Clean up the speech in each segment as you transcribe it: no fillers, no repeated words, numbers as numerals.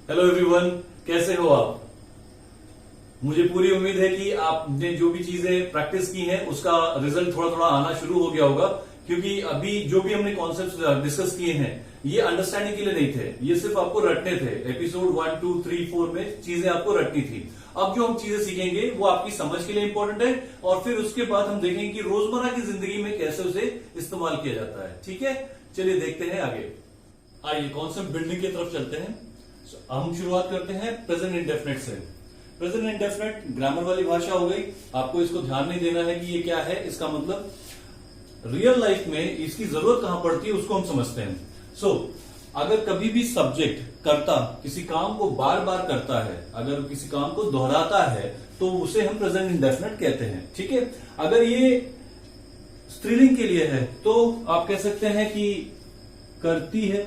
Hello everyone, कैसे हो आप। मुझे पूरी उम्मीद है कि आपने जो भी चीजें प्रैक्टिस की हैं उसका रिजल्ट थोड़ा थोड़ा आना शुरू हो गया होगा, क्योंकि अभी जो भी हमने कॉन्सेप्ट्स डिस्कस किए हैं ये अंडरस्टैंडिंग के लिए नहीं थे, ये सिर्फ आपको रटने थे। एपिसोड 1, 2, 3, 4 में चीजें आपको रटनी थी। अब जो हम चीजें सीखेंगे वो आपकी समझ के लिए इंपॉर्टेंट है, और फिर उसके बाद हम देखेंगे कि रोजमर्रा की जिंदगी में कैसे उसे इस्तेमाल किया जाता है। ठीक है, चलिए देखते हैं आगे। आइए कॉन्सेप्ट बिल्डिंग की तरफ चलते हैं। हम शुरुआत करते हैं प्रेजेंट इंडेफिनिट से। प्रेजेंट इंडेफिनिट ग्रामर वाली भाषा हो गई, आपको इसको ध्यान नहीं देना है कि ये क्या है। इसका मतलब रियल लाइफ में इसकी जरूरत कहां पड़ती है उसको हम समझते हैं। अगर कभी भी सब्जेक्ट कर्ता किसी काम को बार बार करता है, अगर किसी काम को दोहराता है, तो उसे हम प्रेजेंट इंडेफिनिट कहते हैं। ठीक है, अगर ये स्त्रीलिंग के लिए है तो आप कह सकते हैं कि करती है,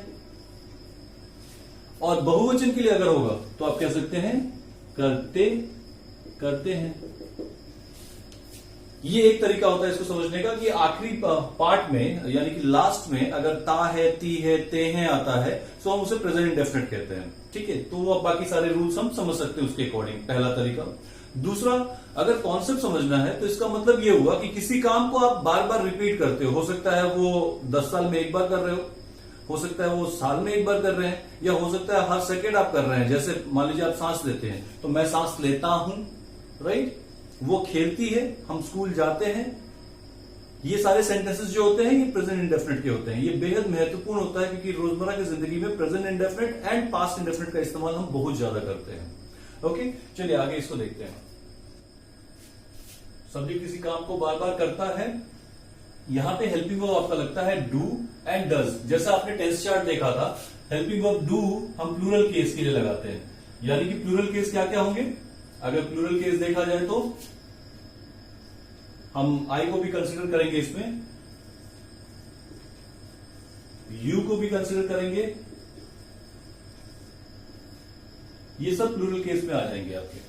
और बहुवचन के लिए अगर होगा तो आप कह सकते हैं करते हैं। ये एक तरीका होता है इसको समझने का कि आखिरी पार्ट में यानी कि लास्ट में अगर ता है, ती है, ते हैं आता है तो हम उसे प्रेजेंट इंडेफिनिट कहते हैं। ठीक है, तो अब बाकी सारे रूल्स हम समझ सकते हैं उसके अकॉर्डिंग, पहला तरीका। दूसरा, अगर कॉन्सेप्ट समझना है तो इसका मतलब ये हुआ कि किसी काम को आप बार बार रिपीट करते हो सकता है वो 10 साल में एक बार कर रहे हो सकता है वो साल में एक बार कर रहे हैं, या हो सकता है हर सेकेंड आप कर रहे हैं। जैसे मान लीजिए आप सांस लेते हैं तो मैं सांस लेता हूं, राइट। वो खेलती है, हम स्कूल जाते हैं। ये सारे सेंटेंसेस जो होते हैं ये प्रेजेंट इंडेफिनिट के होते हैं। ये बेहद महत्वपूर्ण होता है क्योंकि रोजमर्रा की जिंदगी में present indefinite and past indefinite का इस्तेमाल हम बहुत ज्यादा करते हैं। ओके, चलिए आगे इसको देखते हैं। सब्जेक्ट किसी काम को बार बार करता है, यहां पे हेल्पिंग वर्ब आपका लगता है डू एंड डज। जैसा आपने टेंस चार्ट देखा था, हेल्पिंग वर्ब डू हम प्लूरल केस के लिए लगाते हैं। यानी कि प्लूरल केस क्या क्या होंगे, अगर प्लूरल केस देखा जाए तो हम आई को भी कंसीडर करेंगे, इसमें यू को भी कंसीडर करेंगे, ये सब प्लूरल केस में आ जाएंगे आपके।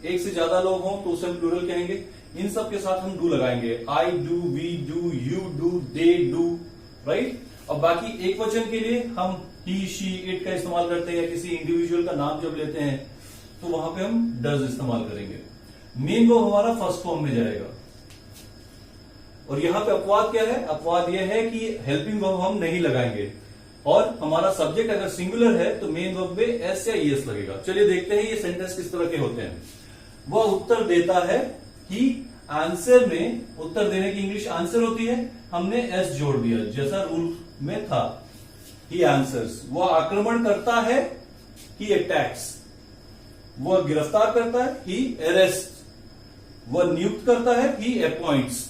एक से ज्यादा लोग हों तो उसे हम प्लूरल कहेंगे। इन सब के साथ हम डू लगाएंगे, I do, we do, you do, they do, right. और बाकी एक वचन के लिए हम ही, शी, इट का इस्तेमाल करते हैं, या किसी इंडिविजुअल का नाम जब लेते हैं तो वहां पे हम डज इस्तेमाल करेंगे। मेन वर्ब हमारा फर्स्ट फॉर्म में जाएगा। और यहां पे अपवाद क्या है, अपवाद यह है कि हेल्पिंग वर्ब हम नहीं लगाएंगे, और हमारा सब्जेक्ट अगर सिंगुलर है तो मेन वर्ब में एस या ईएस लगेगा। चलिए देखते हैं ये सेंटेंस किस तरह के होते हैं। वह उत्तर देता है कि आंसर में, उत्तर देने की इंग्लिश आंसर होती है, हमने एस जोड़ दिया जैसा रूल में था। ही आंसर्स। वह आक्रमण करता है, ही अटैक्स। वह गिरफ्तार करता है, ही अरेस्ट। वह नियुक्त करता है, ही अपॉइंट्स।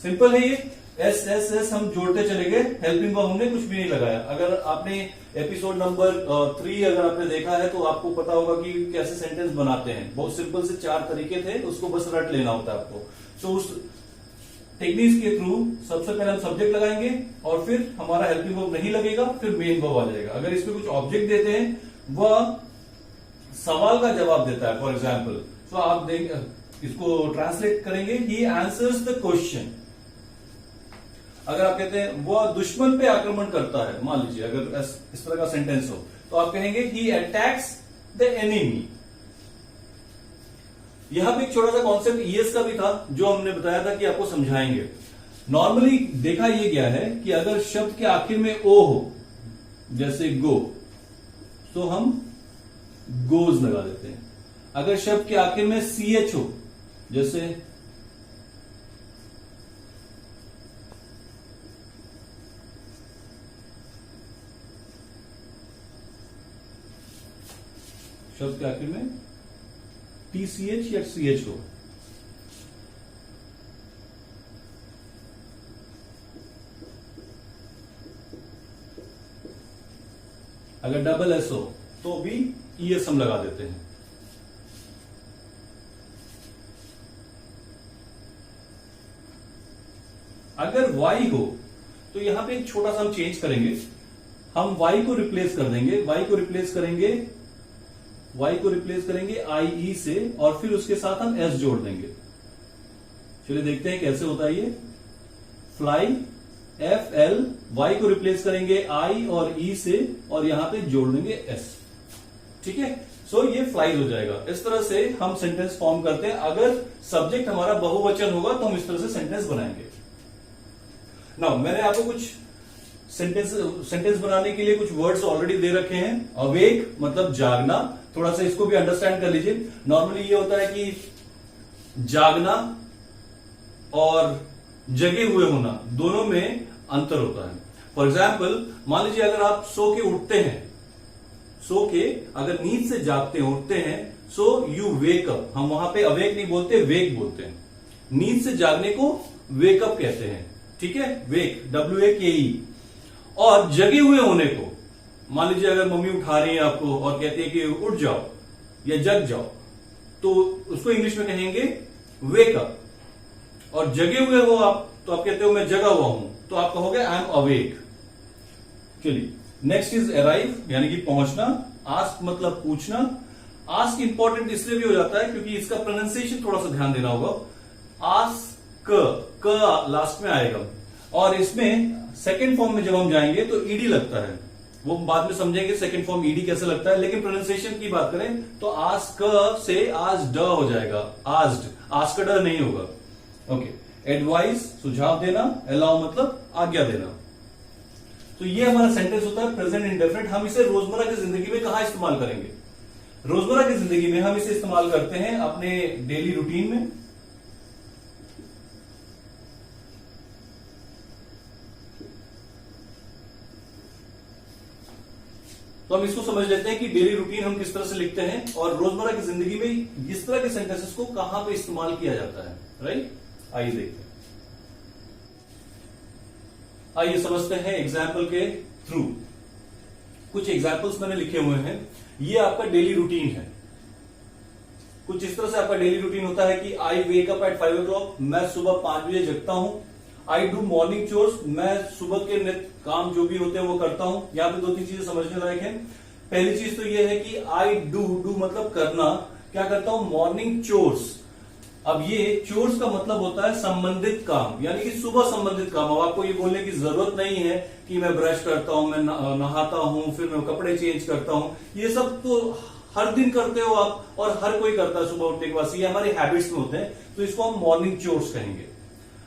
सिंपल है ये, एस एस एस हम जोड़ते चले गए, हेल्पिंग वर्ब हमने कुछ भी नहीं लगाया। अगर आपने एपिसोड नंबर 3 अगर आपने देखा है तो आपको पता होगा कि कैसे सेंटेंस बनाते हैं। बहुत सिंपल से 4 तरीके थे, उसको बस रट लेना होता है आपको। तो उस टेक्निक्स के थ्रू सबसे पहले हम सब्जेक्ट लगाएंगे, और फिर हमारा हेल्पिंग वर्ब नहीं लगेगा, फिर मेन वर्ब आ जाएगा। अगर इसमें कुछ ऑब्जेक्ट देते हैं, वह सवाल का जवाब देता है, फॉर एग्जाम्पल, तो आप इसको ट्रांसलेट करेंगे, ही आंसर्स द क्वेश्चन। अगर आप कहते हैं वह दुश्मन पे आक्रमण करता है, मान लीजिए अगर इस तरह का सेंटेंस हो, तो आप कहेंगे ही अटैक्स द एनिमी। यहां पे एक छोटा सा कॉन्सेप्ट ईएस का भी था जो हमने बताया था कि आपको समझाएंगे। नॉर्मली देखा यह गया है कि अगर शब्द के आखिर में ओ हो, जैसे गो, तो हम गोज लगा देते हैं। अगर शब्द के आखिर में सीएच हो, जैसे शब्द के आखिर में टीसीएच या सीएच हो, अगर डबल एस हो तो भी ईएस हम लगा देते हैं। अगर वाई हो तो यहां पे एक छोटा सा हम चेंज करेंगे, हम वाई को रिप्लेस कर देंगे, वाई को रिप्लेस करेंगे आई ई से, और फिर उसके साथ हम एस जोड़ देंगे। चलिए देखते हैं कैसे होता है ये। फ्लाई एफ एल, वाई को रिप्लेस करेंगे आई और ई से और यहां पे जोड़ देंगे एस। ठीक है, सो ये फ्लाइज हो जाएगा। इस तरह से हम सेंटेंस फॉर्म करते हैं। अगर सब्जेक्ट हमारा बहुवचन होगा तो हम इस तरह से सेंटेंस बनाएंगे। नाउ मैंने आपको कुछ सेंटेंस बनाने के लिए कुछ वर्ड्स ऑलरेडी दे रखे हैं। अवेक मतलब जागना, थोड़ा सा इसको भी अंडरस्टैंड कर लीजिए। नॉर्मली ये होता है कि जागना और जगे हुए होना दोनों में अंतर होता है। फॉर एग्जाम्पल, मान लीजिए अगर आप सो के उठते हैं, सो के अगर नींद से जागते हैं, उठते हैं, सो यू वेक अप। हम वहां पे अवेक नहीं बोलते, वेक बोलते हैं। नींद से जागने को वेकअप कहते हैं। ठीक है, वेक, WAKE। और जगे हुए होने को, मान लीजिए अगर मम्मी उठा रही है आपको और कहती है कि उठ जाओ या जग जाओ, तो उसको इंग्लिश में कहेंगे वेकअप। और जगे हुए हो आप तो आप कहते हो मैं जगा हुआ हूं, तो आप कहोगे आई एम अवेक। चलिए, नेक्स्ट इज अराइव, यानी कि पहुंचना। आस्क मतलब पूछना। आस्क इंपॉर्टेंट इसलिए भी हो जाता है क्योंकि इसका प्रोनाउंसिएशन थोड़ा सा ध्यान देना होगा। आस्क, क लास्ट में आएगा, और इसमें सेकेंड फॉर्म में जब हम जाएंगे तो ईडी लगता है। वो बाद में समझेंगे सेकेंड फॉर्म ईडी कैसे लगता है, लेकिन प्रोनाउंसिएशन की बात करें तो आस्क से आज ड हो जाएगा, आस्ड, आस्कड नहीं होगा। ओके, एडवाइस सुझाव देना, अलाउ मतलब आज्ञा देना। तो ये हमारा सेंटेंस होता है प्रेजेंट इंडेफिनिट। हम इसे रोजमर्रा की जिंदगी में कहां इस्तेमाल करेंगे? रोजमर्रा की जिंदगी में हम इसे इस्तेमाल करते हैं अपने डेली रूटीन में। तो हम इसको समझ लेते हैं कि डेली रूटीन हम किस तरह से लिखते हैं और रोजमर्रा की जिंदगी में इस तरह के सेंटेंसेस को कहां पे इस्तेमाल किया जाता है। राइट, आइए देखते हैं। आइए समझते हैं एग्जाम्पल के थ्रू। कुछ एग्जाम्पल्स मैंने लिखे हुए हैं। ये आपका डेली रूटीन है। कुछ इस तरह से आपका डेली रूटीन होता है कि आई वेक अप एट 5 o'clock, मैं सुबह 5 बजे जगता हूं। आई डू मॉर्निंग चोर्स, मैं सुबह के नित्य काम जो भी होते हैं वो करता हूं। यहां पे 2-3 चीजें समझने लायक है। पहली चीज तो ये है कि आई डू मतलब करना, क्या करता हूं? Morning chores. अब ये चोर्स का मतलब होता है संबंधित काम, यानी कि सुबह संबंधित काम। अब आपको ये बोलने की जरूरत नहीं है कि मैं ब्रश करता हूं, मैं नहाता हूं, फिर मैं कपड़े चेंज करता हूं। ये सब तो हर दिन करते हो आप, और हर कोई करता है सुबह उठने के बाद। ये हमारे हैबिट्स में होते हैं, तो इसको हम मॉर्निंग चोर्स कहेंगे।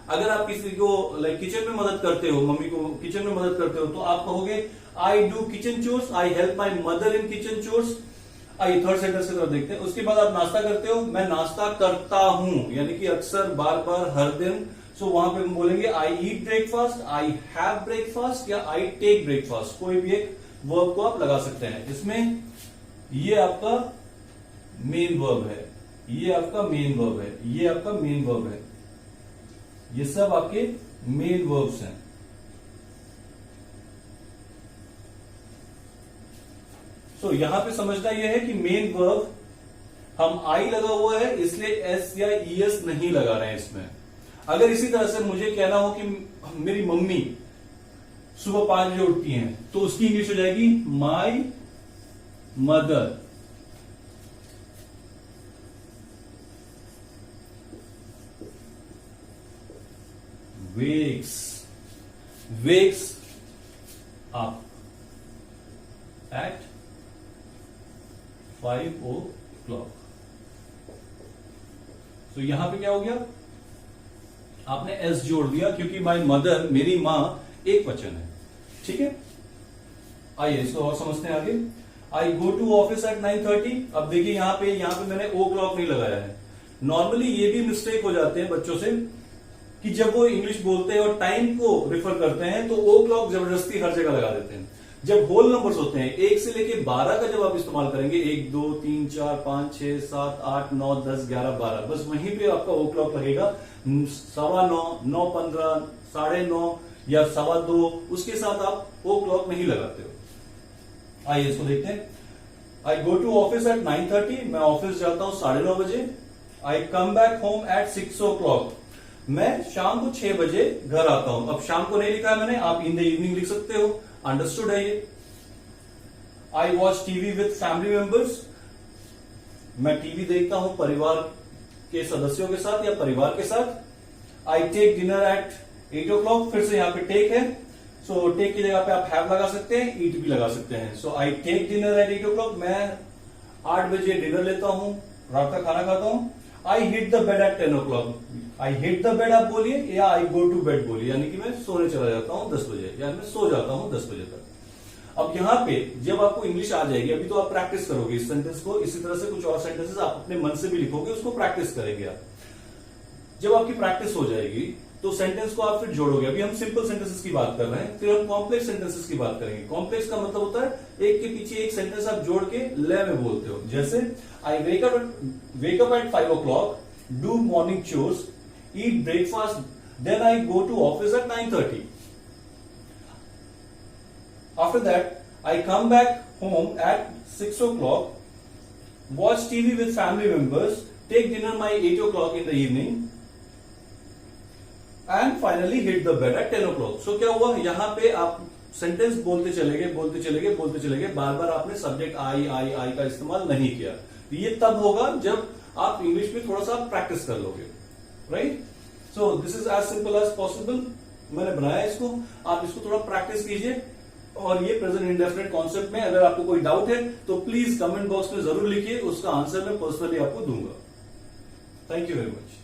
अगर आप किसी को लाइक किचन में मदद करते हो, मम्मी को किचन में मदद करते हो, तो आप कहोगे I do kitchen chores, I help my mother in kitchen chores. आइए थर्ड सेंटेंस की तरफ देखते हैं। उसके बाद आप नाश्ता करते हो, मैं नाश्ता करता हूं, यानी कि अक्सर, बार बार, हर दिन। सो वहां पे हम बोलेंगे I eat breakfast, I have breakfast या आई टेक ब्रेकफास्ट। कोई भी एक वर्ब को आप लगा सकते हैं इसमें। ये आपका मेन वर्ब है, ये आपका मेन वर्ब है, ये आपका मेन वर्ब है। ये सब आपके मेन वर्ब्स हैं। तो यहां पे समझना यह है कि मेन वर्ब हम आई लगा हुआ है, इसलिए एस या ईएस नहीं लगा रहे हैं इसमें। अगर इसी तरह से मुझे कहना हो कि मेरी मम्मी सुबह 5 बजे उठती हैं, तो उसकी इंग्लिश हो जाएगी my mother. wakes up at 5 o'clock। तो यहां पे क्या हो गया? आपने एस जोड़ दिया क्योंकि माई मदर, मेरी मां, एक वचन है। ठीक है, आइए इसको और समझते हैं आगे। आई गो टू ऑफिस एट 9:30। अब देखिए यहां पे मैंने ओ क्लॉक नहीं लगाया है। नॉर्मली ये भी मिस्टेक हो जाते हैं बच्चों से कि जब वो इंग्लिश बोलते हैं और टाइम को रिफर करते हैं तो ओ क्लॉक जबरदस्ती हर जगह लगा देते हैं। जब होल नंबर्स होते हैं 1 से लेके 12 का जब आप इस्तेमाल करेंगे, 1 2 3 4 5 6 7 8 9 10 11 12, बस वहीं पे आपका ओ क्लॉक लगेगा। 9:15, 9:15, 9:30 या 2:15, उसके साथ आप ओ क्लॉक नहीं लगाते हो। आइए इसको देखते हैं। I go to office at 9:30, मैं ऑफिस जाता हूं 9:30 बजे। I come back home at 6 o'clock, मैं शाम को 6 बजे घर आता हूं। अब शाम को नहीं लिखा है मैंने, आप इन द इवनिंग लिख सकते हो, अंडरस्टूड है ये। I watch TV with family members, मैं टीवी देखता हूं परिवार के सदस्यों के साथ या परिवार के साथ। आई टेक डिनर एट 8 o'clock, फिर से यहाँ पे टेक है, सो टेक की जगह पे आप हैव लगा सकते हैं, ईट भी लगा सकते हैं। So I take dinner at 8 o'clock, मैं 8 बजे डिनर लेता हूं, रात का खाना खाता हूं। I hit the bed at 10 o'clock, I hit the bed आप बोलिए या आई गो टू बेड बोलिए, यानी कि मैं सोने चला जाता हूं 10 बजे, यानी मैं सो जाता हूं 10 बजे तक। अब यहाँ पे जब आपको इंग्लिश आ जाएगी, अभी तो आप प्रैक्टिस करोगे इस सेंटेंस को, इसी तरह से कुछ और सेंटेंसेस आप अपने मन से भी लिखोगे, उसको प्रैक्टिस करेंगे आप। जब आपकी प्रैक्टिस हो जाएगी तो सेंटेंस को आप फिर जोड़ोगे। अभी हम सिंपल सेंटेंसेस की बात कर रहे हैं, फिर हम कॉम्प्लेक्स सेंटेंसेस की बात करेंगे। कॉम्प्लेक्स का मतलब होता है एक के पीछे एक सेंटेंस आप जोड़ के लय में बोलते हो। जैसे I wake up at 5 o'clock, do morning chores, eat breakfast, then I go to office at 9:30. After that, I come back home at 6 o'clock, watch TV with family members, take dinner by 8 o'clock in the evening, and finally hit the bed at 10 o'clock. So क्या हुआ, यहां पे आप sentence बोलते चले गए, बार बार आपने subject I का इस्तेमाल नहीं किया। ये तब होगा जब आप इंग्लिश में थोड़ा सा प्रैक्टिस कर लोगे, right? So this is as simple as possible, मैंने बनाया इसको, आप इसको थोड़ा प्रैक्टिस कीजिए। और ये प्रेजेंट इंडेफिनिट कॉन्सेप्ट में अगर आपको कोई डाउट है तो प्लीज कमेंट बॉक्स में जरूर लिखिए, उसका आंसर मैं पर्सनली आपको दूंगा। Thank you very much.